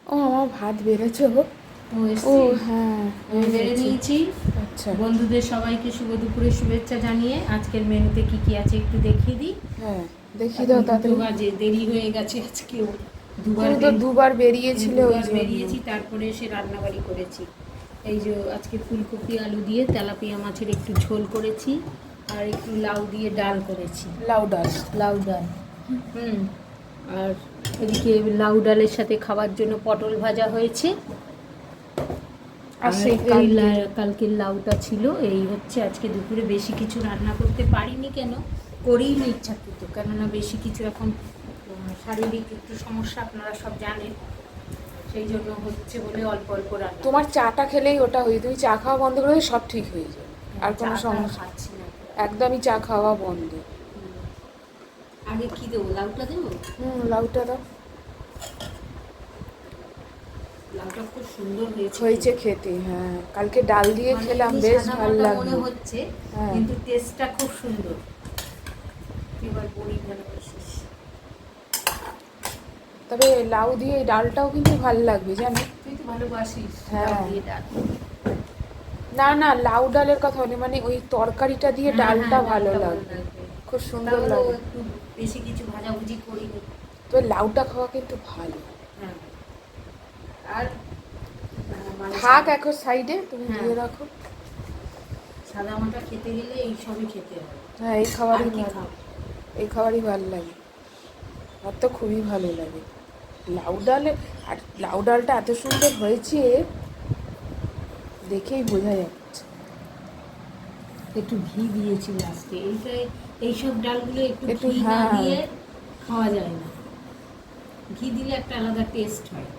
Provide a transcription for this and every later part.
ও আমার ভাত বেড়েছে গো। ও হ্যাঁ বেড়ে নিয়েছি। আচ্ছা বন্ধুদের সবাইকে শুভ দুপুরের শুভেচ্ছা জানিয়ে আজকের মেনুতে কি কি আছে একটু দেখিয়ে দিই। হ্যাঁ দেখিয়ে দাও তাড়াতাড়ি। বাজে দেরি হয়ে গেছে আজকেও। তুমি তো দুবার বেরিয়েছিলে ওই জন্য। বেরিয়েছি, তারপরে এসে রান্নাবাড়ি করেছি। এই যে আজকে ফুলকপি আলু দিয়ে তেলাপিয়া মাছের একটু ঝোল করেছি, আর একটু লাউ দিয়ে ডাল করেছি। লাউ ডাল। লাউ ডাল। আর এদিকে লাউ ডালের সাথে খাওয়ার জন্য পটল ভাজা হয়েছে। আর সেই কালকের লাউটা ছিল। এই হচ্ছে আজকে দুপুরে। বেশি কিছু রান্না করতে পারিনি, কেন করেই না ইচ্ছাকৃত, কেননা বেশি কিছু এখন শারীরিক একটু সমস্যা আপনারা সব জানেন, সেই জন্য হচ্ছে বলে অল্প অল্প রান্না। তোমার চাটা খেলেই ওটা হয়ে, তুমি চা খাওয়া বন্ধ করে সব ঠিক হয়ে যায়, আর কোনো সমস্যা খাচ্ছি না একদমই। চা খাওয়া বন্ধ। আগে কি দেবো, লাউটা দেবো? লাউটা দাও। লাউটা খুব সুন্দর হয়েছে খেতে। হ্যাঁ কালকে ডাল দিয়ে খেলাম, বেশ ভালো লাগলো মনে হচ্ছে, কিন্তু টেস্টটা খুব সুন্দর। এবার বড়ি ভালোবাসিস, তবে লাউ দিয়ে এই ডালটাও কিন্তু ভালো লাগবে জানো। তুই তো ভালোবাসিস হ্যাঁ দিয়ে ডাল। না না, লাউ ডালের কথা বলি, মানে ওই তরকারিটা দিয়ে ডালটা ভালো লাগবে, খুব সুন্দর লাগে। একটু বেশি কিছু ভাজাভুজি করিনি, তো লাউটা খাওয়া কিন্তু ভালো। হ্যাঁ। আর থাক এখন সাইডে, তুমি দিয়ে রাখো। সাদা মাটা খেতে গেলে এই সবই খেতে হবে। হ্যাঁ এই খাবারই ভালো, এই খাবারই ভালো লাগে। আর তো খুবই ভালো লাগে লাউ ডালে। আর লাউ ডালটা এত সুন্দর হয়েছে দেখেই বোঝা যাচ্ছে। একটু ঘি দিয়েছি লাস্টে। এইসব ডালগুলো একটু ঘি না হ্যাঁ দিয়ে খাওয়া যায় না, ঘি দিলে একটা আলাদা টেস্ট হয়।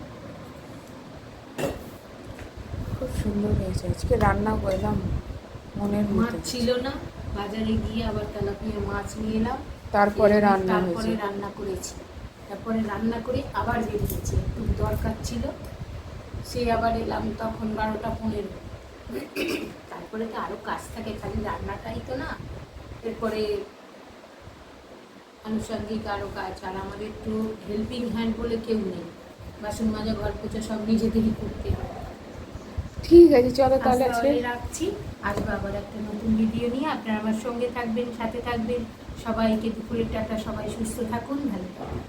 খুব সুন্দর হয়েছে। আজকে রান্না করলাম মনের মাছ মতো। ছিল না, বাজারে গিয়ে আবার তেলাপিয়া মাছ নিয়ে এলাম, তারপরে রান্না হয়েছে। রান্না করেছি। তারপরে রান্না করে আবার বেরিয়েছি, একটু দরকার ছিল, সে আবার এলাম তখন 12টা 15। তারপরে তো আরও কাজ থাকে, খালি রান্নাটাই তো না, এরপরে আনুষঙ্গিক আরও কাজ। আর আমাদের একটু হেল্পিং হ্যান্ড বলে কেউ নেই, বাসন মাজা ঘর পোছা সব নিজেদেরই করতে হয়। ঠিক আছে চলো তাহলে রাখছি। আসবো আবার একটা নতুন ভিডিও নিয়ে, আপনারা আমার সঙ্গে থাকবেন, সাথে থাকবেন। সবাইকে দুপুরের টাটা, সবাই সুস্থ থাকুন, ভালো থাকুন।